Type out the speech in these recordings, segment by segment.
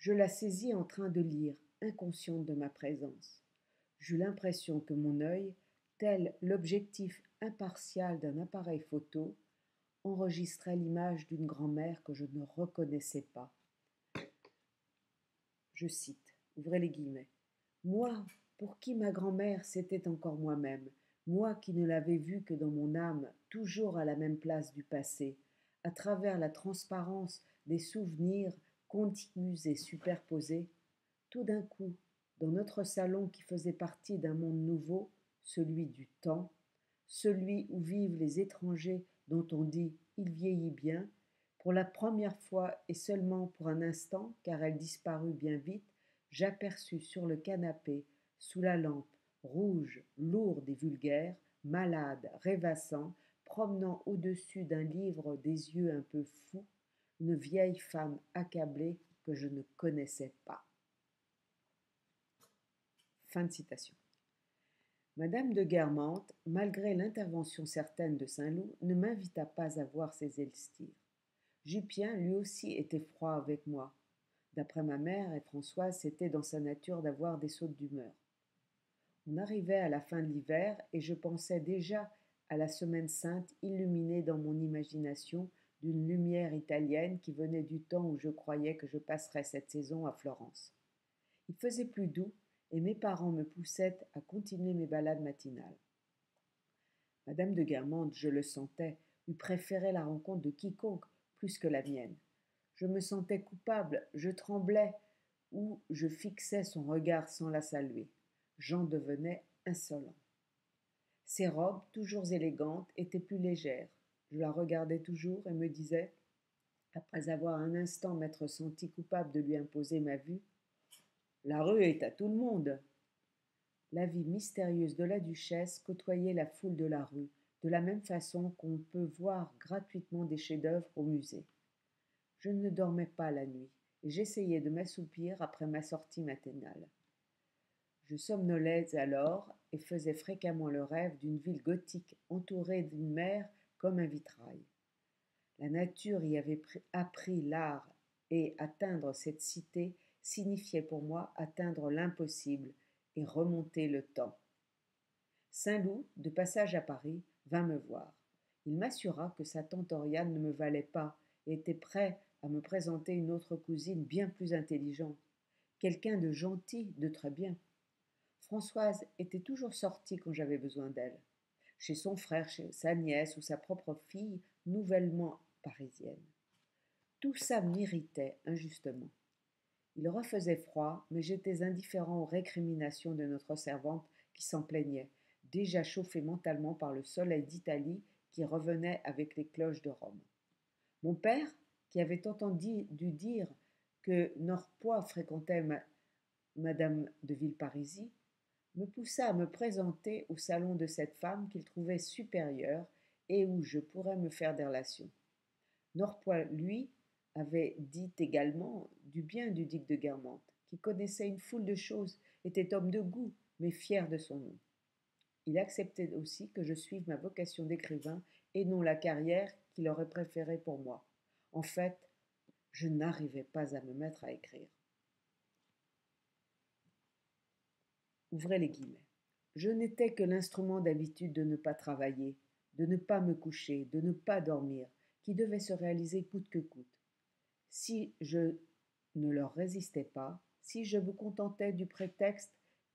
Je la saisis en train de lire, inconsciente de ma présence. J'eus l'impression que mon œil, tel l'objectif impartial d'un appareil photo, enregistrait l'image d'une grand-mère que je ne reconnaissais pas. Je cite, ouvrez les guillemets, moi, pour qui ma grand-mère c'était encore moi-même, moi qui ne l'avais vue que dans mon âme, toujours à la même place du passé, à travers la transparence des souvenirs contigus et superposés, tout d'un coup, dans notre salon qui faisait partie d'un monde nouveau, celui du temps, celui où vivent les étrangers dont on dit il vieillit bien, pour la première fois et seulement pour un instant, car elle disparut bien vite, j'aperçus sur le canapé, sous la lampe, rouge, lourde et vulgaire, malade, rêvassant, promenant au-dessus d'un livre des yeux un peu fous, une vieille femme accablée que je ne connaissais pas. Fin de citation. Madame de Guermantes, malgré l'intervention certaine de Saint-Loup, ne m'invita pas à voir ses elstires. Jupien, lui aussi, était froid avec moi. D'après ma mère et Françoise, c'était dans sa nature d'avoir des sautes d'humeur. On arrivait à la fin de l'hiver et je pensais déjà à la Semaine sainte illuminée dans mon imagination d'une lumière italienne qui venait du temps où je croyais que je passerais cette saison à Florence. Il faisait plus doux et mes parents me poussaient à continuer mes balades matinales. Madame de Guermantes, je le sentais, eût préféré la rencontre de quiconque plus que la mienne. Je me sentais coupable, je tremblais, ou je fixais son regard sans la saluer. J'en devenais insolent. Ses robes, toujours élégantes, étaient plus légères. Je la regardais toujours et me disais, après avoir un instant m'être senti coupable de lui imposer ma vue, la rue est à tout le monde. La vie mystérieuse de la duchesse côtoyait la foule de la rue, de la même façon qu'on peut voir gratuitement des chefs-d'œuvre au musée. Je ne dormais pas la nuit, et j'essayais de m'assoupir après ma sortie matinale. Je somnolais alors et faisais fréquemment le rêve d'une ville gothique entourée d'une mer comme un vitrail. La nature y avait appris l'art, et atteindre cette cité signifiait pour moi atteindre l'impossible et remonter le temps. Saint-Loup, de passage à Paris, vint me voir. Il m'assura que sa tante Oriane ne me valait pas et était prêt à me présenter une autre cousine bien plus intelligente, quelqu'un de gentil, de très bien. Françoise était toujours sortie quand j'avais besoin d'elle, chez son frère, chez sa nièce ou sa propre fille, nouvellement parisienne. Tout ça m'irritait injustement. Il refaisait froid, mais j'étais indifférent aux récriminations de notre servante qui s'en plaignait, déjà chauffée mentalement par le soleil d'Italie qui revenait avec les cloches de Rome. Mon père, qui avait entendu dire que Norpois fréquentait Madame de Villeparisis, me poussa à me présenter au salon de cette femme qu'il trouvait supérieure et où je pourrais me faire des relations. Norpois, lui, avait dit également du bien du duc de Guermantes, qui connaissait une foule de choses, était homme de goût, mais fier de son nom. Il acceptait aussi que je suive ma vocation d'écrivain et non la carrière qu'il aurait préférée pour moi. En fait, je n'arrivais pas à me mettre à écrire. Ouvrez les guillemets. Je n'étais que l'instrument d'habitude de ne pas travailler, de ne pas me coucher, de ne pas dormir, qui devait se réaliser coûte que coûte. Si je ne leur résistais pas, si je me contentais du prétexte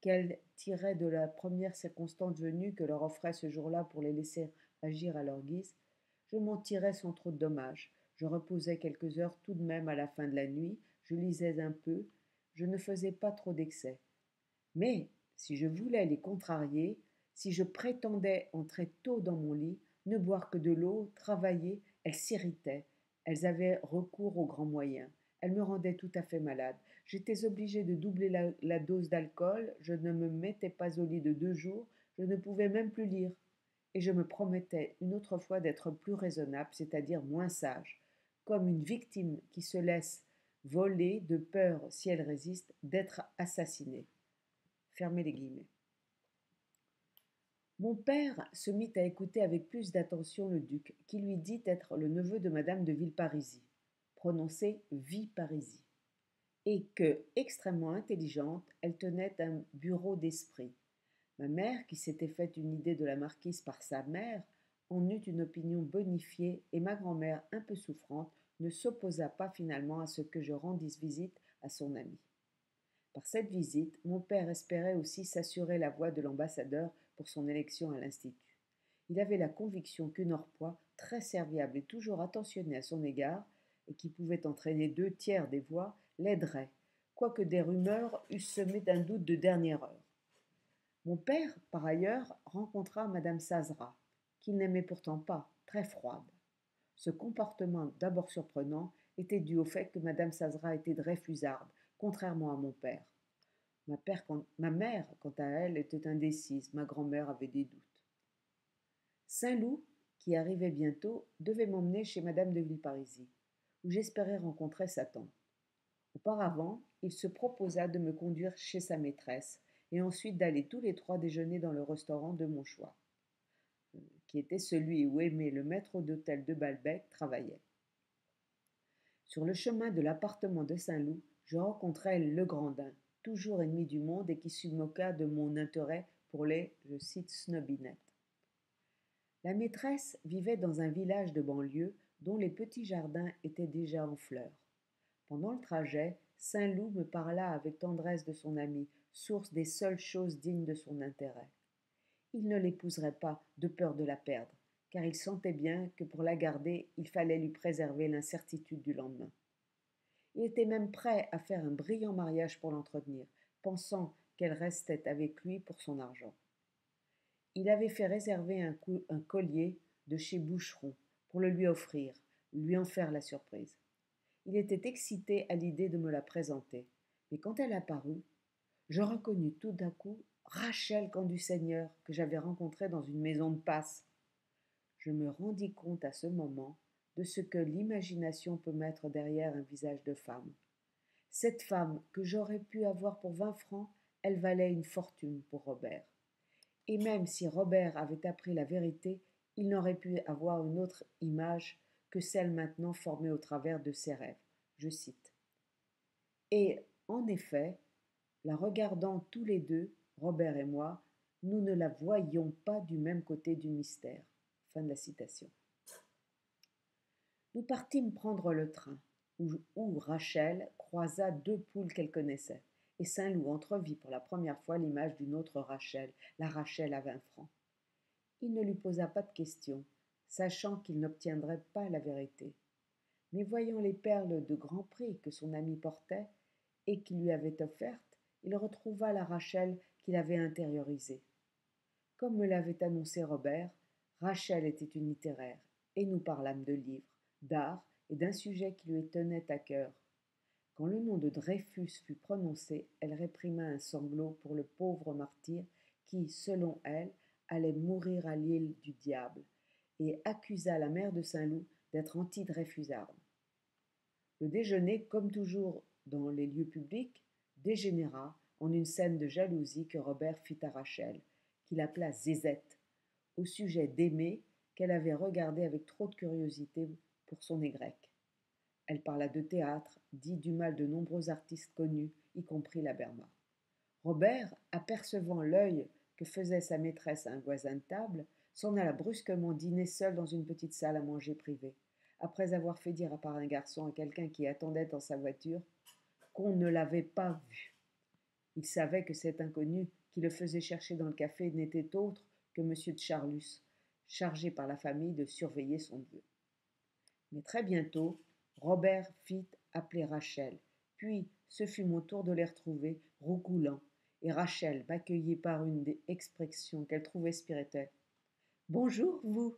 qu'elles tiraient de la première circonstance venue que leur offrait ce jour-là pour les laisser agir à leur guise, je m'en tirais sans trop de dommages. Je reposais quelques heures tout de même à la fin de la nuit, je lisais un peu, je ne faisais pas trop d'excès. Mais si je voulais les contrarier, si je prétendais entrer tôt dans mon lit, ne boire que de l'eau, travailler, elles s'irritaient, elles avaient recours aux grands moyens. Elles me rendaient tout à fait malade. J'étais obligée de doubler la dose d'alcool, je ne me mettais pas au lit de 2 jours, je ne pouvais même plus lire. Et je me promettais une autre fois d'être plus raisonnable, c'est-à-dire moins sage, comme une victime qui se laisse voler de peur, si elle résiste, d'être assassinée. Fermez les guillemets. Mon père se mit à écouter avec plus d'attention le duc, qui lui dit être le neveu de madame de Villeparisis, prononcé Villeparisis. et que, extrêmement intelligente, elle tenait un bureau d'esprit. Ma mère, qui s'était faite une idée de la marquise par sa mère, en eut une opinion bonifiée et ma grand-mère, un peu souffrante, ne s'opposa pas finalement à ce que je rendisse visite à son amie. Par cette visite, mon père espérait aussi s'assurer la voix de l'ambassadeur pour son élection à l'Institut. Il avait la conviction que Norpois, très serviable et toujours attentionné à son égard, et qui pouvait entraîner 2 tiers des voix, l'aiderait, quoique des rumeurs eussent semé d'un doute de dernière heure. Mon père, par ailleurs, rencontra madame Sazera, qu'il n'aimait pourtant pas, très froide. Ce comportement, d'abord surprenant, était dû au fait que madame Sazera était dreyfusarde, contrairement à mon père. Ma mère, quant à elle, était indécise, ma grand-mère avait des doutes. Saint-Loup, qui arrivait bientôt, devait m'emmener chez madame de Villeparisis, où j'espérais rencontrer sa tante. Auparavant, il se proposa de me conduire chez sa maîtresse, et ensuite d'aller tous les 3 déjeuner dans le restaurant de mon choix, qui était celui où Aimé, le maître d'hôtel de Balbec, travaillait. Sur le chemin de l'appartement de Saint-Loup, je rencontrai Legrandin, toujours ennemi du monde et qui se moqua de mon intérêt pour les, je cite, snobinettes. La maîtresse vivait dans un village de banlieue dont les petits jardins étaient déjà en fleurs. Pendant le trajet, Saint-Loup me parla avec tendresse de son amie, source des seules choses dignes de son intérêt. Il ne l'épouserait pas de peur de la perdre, car il sentait bien que pour la garder, il fallait lui préserver l'incertitude du lendemain. Il était même prêt à faire un brillant mariage pour l'entretenir, pensant qu'elle restait avec lui pour son argent. Il avait fait réserver un collier de chez Boucheron pour le lui offrir, lui en faire la surprise. Il était excité à l'idée de me la présenter, mais quand elle apparut, je reconnus tout d'un coup Rachel Candu-Seigneur que j'avais rencontrée dans une maison de passe. Je me rendis compte à ce moment de ce que l'imagination peut mettre derrière un visage de femme. Cette femme que j'aurais pu avoir pour 20 francs, elle valait une fortune pour Robert. Et même si Robert avait appris la vérité, il n'aurait pu avoir une autre image que celle maintenant formée au travers de ses rêves. Je cite. Et, en effet, la regardant tous les deux, Robert et moi, nous ne la voyions pas du même côté du mystère. Fin de la citation. Nous partîmes prendre le train, où Rachel croisa 2 poules qu'elle connaissait, et Saint-Loup entrevit pour la première fois l'image d'une autre Rachel, la Rachel à 20 francs. Il ne lui posa pas de questions, sachant qu'il n'obtiendrait pas la vérité. Mais voyant les perles de grand prix que son ami portait et qu'il lui avait offertes, il retrouva la Rachel qu'il avait intériorisée. Comme me l'avait annoncé Robert, Rachel était une littéraire, et nous parlâmes de livres, d'art et d'un sujet qui lui tenait à cœur. Quand le nom de Dreyfus fut prononcé, elle réprima un sanglot pour le pauvre martyr qui, selon elle, allait mourir à l'île du diable, et accusa la mère de Saint-Loup d'être anti-dreyfusarde. Le déjeuner, comme toujours dans les lieux publics, dégénéra en une scène de jalousie que Robert fit à Rachel, qu'il appela Zézette, au sujet d'Aimé qu'elle avait regardé avec trop de curiosité pour son égrec. Elle parla de théâtre, dit du mal de nombreux artistes connus, y compris la Berma. Robert, apercevant l'œil que faisait sa maîtresse à un voisin de table, s'en alla brusquement dîner seul dans une petite salle à manger privée, après avoir fait dire par un garçon à quelqu'un qui attendait dans sa voiture qu'on ne l'avait pas vu. Il savait que cet inconnu qui le faisait chercher dans le café n'était autre que M. de Charlus, chargé par la famille de surveiller son lieu. Mais très bientôt, Robert fit appeler Rachel, puis ce fut mon tour de les retrouver, roucoulant, et Rachel m'accueillit par une des expressions qu'elle trouvait spirituelle. « Bonjour, vous !»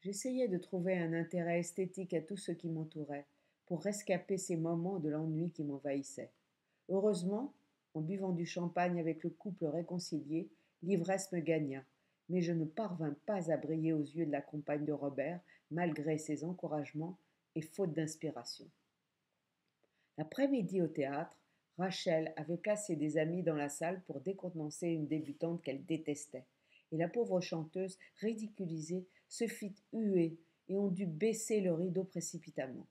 J'essayais de trouver un intérêt esthétique à tout ce qui m'entourait, pour rescaper ces moments de l'ennui qui m'envahissait. Heureusement, en buvant du champagne avec le couple réconcilié, l'ivresse me gagna, mais je ne parvins pas à briller aux yeux de la compagne de Robert, malgré ses encouragements et faute d'inspiration. L'après-midi au théâtre, Rachel avait placé des amis dans la salle pour décontenancer une débutante qu'elle détestait, et la pauvre chanteuse, ridiculisée, se fit huer et on dut baisser le rideau précipitamment.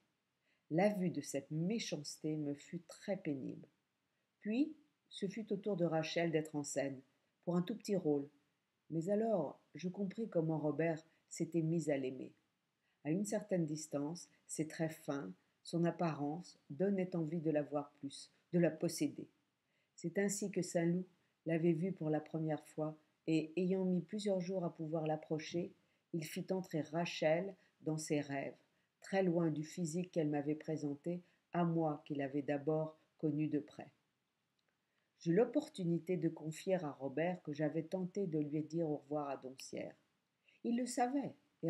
La vue de cette méchanceté me fut très pénible. Puis, ce fut au tour de Rachel d'être en scène, pour un tout petit rôle. Mais alors, je compris comment Robert s'était mis à l'aimer. À une certaine distance, ses traits fins, son apparence donnaient envie de la voir plus, de la posséder. C'est ainsi que Saint-Loup l'avait vue pour la première fois, et, ayant mis plusieurs jours à pouvoir l'approcher, il fit entrer Rachel dans ses rêves, très loin du physique qu'elle m'avait présenté, à moi qui l'avais d'abord connue de près. J'eus l'opportunité de confier à Robert que j'avais tenté de lui dire au revoir à Doncières. Il le savait, et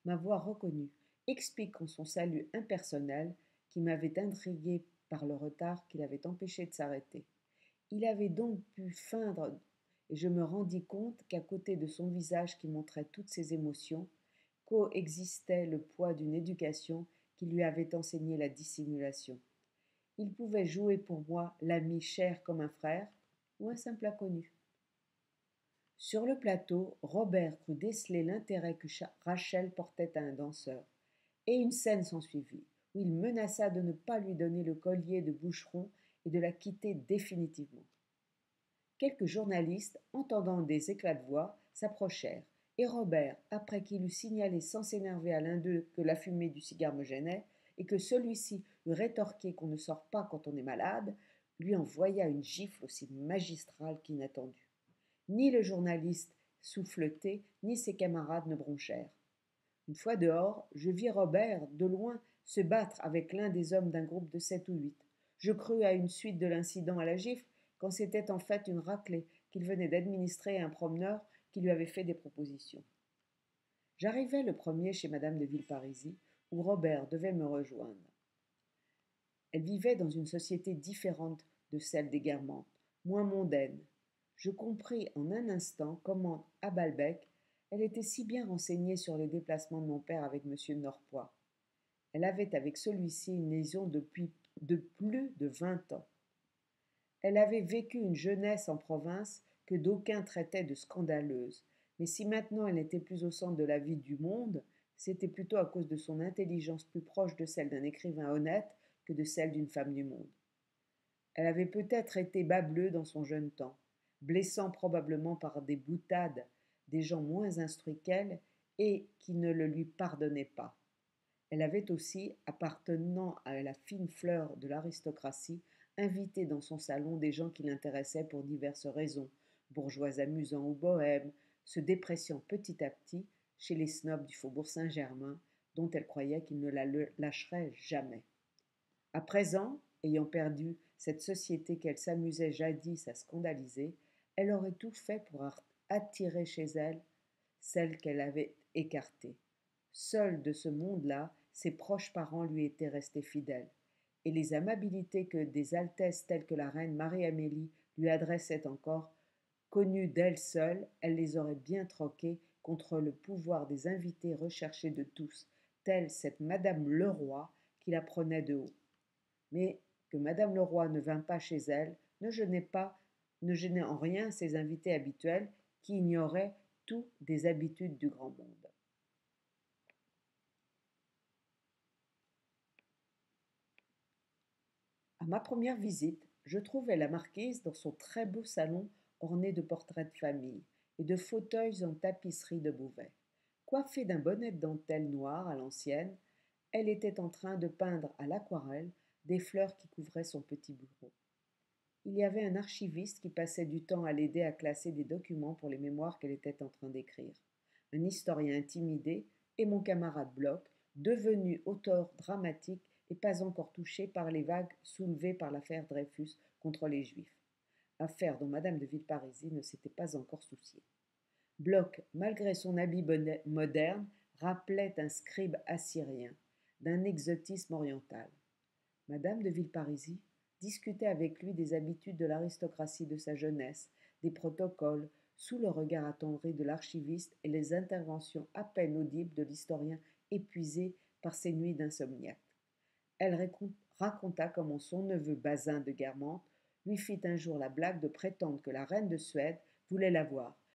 m'avoir reconnu, expliquant son salut impersonnel qui m'avait intrigué par le retard qui l'avait empêché de s'arrêter. Il avait donc pu feindre, et je me rendis compte qu'à côté de son visage qui montrait toutes ses émotions, coexistait le poids d'une éducation qui lui avait enseigné la dissimulation. Il pouvait jouer pour moi l'ami cher comme un frère ou un simple inconnu. Sur le plateau, Robert crut déceler l'intérêt que Rachel portait à un danseur, et une scène s'ensuivit, où il menaça de ne pas lui donner le collier de boucheron et de la quitter définitivement. Quelques journalistes, entendant des éclats de voix, s'approchèrent, et Robert, après qu'il eut signalé sans s'énerver à l'un d'eux que la fumée du cigare me gênait, et que celui-ci eut rétorqué qu'on ne sort pas quand on est malade, lui envoya une gifle aussi magistrale qu'inattendue. Ni le journaliste souffleté, ni ses camarades ne bronchèrent. Une fois dehors, je vis Robert, de loin, se battre avec l'un des hommes d'un groupe de 7 ou 8. Je crus à une suite de l'incident à la gifle, quand c'était en fait une raclée qu'il venait d'administrer à un promeneur qui lui avait fait des propositions. J'arrivai le premier chez madame de Villeparisis, où Robert devait me rejoindre. Elle vivait dans une société différente de celle des Guermantes, moins mondaine. Je compris en un instant comment, à Balbec, elle était si bien renseignée sur les déplacements de mon père avec M. Norpois. Elle avait avec celui-ci une liaison depuis de plus de 20 ans. Elle avait vécu une jeunesse en province que d'aucuns traitaient de scandaleuse, mais si maintenant elle n'était plus au centre de la vie du monde, c'était plutôt à cause de son intelligence plus proche de celle d'un écrivain honnête que de celle d'une femme du monde. Elle avait peut-être été bas-bleue dans son jeune temps, blessant probablement par des boutades des gens moins instruits qu'elle et qui ne le lui pardonnaient pas. Elle avait aussi, appartenant à la fine fleur de l'aristocratie, invité dans son salon des gens qui l'intéressaient pour diverses raisons, bourgeois amusants ou bohèmes, se dépréciant petit à petit chez les snobs du faubourg Saint-Germain, dont elle croyait qu'ils ne la lâcheraient jamais. À présent, ayant perdu cette société qu'elle s'amusait jadis à scandaliser, elle aurait tout fait pour attirer chez elle celle qu'elle avait écartée. Seule de ce monde-là, ses proches parents lui étaient restés fidèles, et les amabilités que des altesses telles que la reine Marie-Amélie lui adressaient encore, connues d'elle seule, elle les aurait bien troquées contre le pouvoir des invités recherchés de tous, telle cette madame Leroy qui la prenait de haut. Mais que madame Leroy ne vint pas chez elle ne gênait en rien ses invités habituels qui ignoraient tout des habitudes du grand monde. À ma première visite, je trouvai la marquise dans son très beau salon orné de portraits de famille et de fauteuils en tapisserie de Beauvais. Coiffée d'un bonnet de dentelle noire à l'ancienne, elle était en train de peindre à l'aquarelle des fleurs qui couvraient son petit bureau. Il y avait un archiviste qui passait du temps à l'aider à classer des documents pour les mémoires qu'elle était en train d'écrire, un historien intimidé et mon camarade Bloch, devenu auteur dramatique et pas encore touché par les vagues soulevées par l'affaire Dreyfus contre les Juifs, affaire dont madame de Villeparisis ne s'était pas encore souciée. Bloch, malgré son habit moderne, rappelait un scribe assyrien, d'un exotisme oriental. Madame de Villeparisis discutait avec lui des habitudes de l'aristocratie de sa jeunesse, des protocoles, sous le regard attendri de l'archiviste et les interventions à peine audibles de l'historien épuisé par ses nuits d'insomniaque. Elle raconta comment son neveu Bazin de Guermantes lui fit un jour la blague de prétendre que la reine de Suède voulait la voir,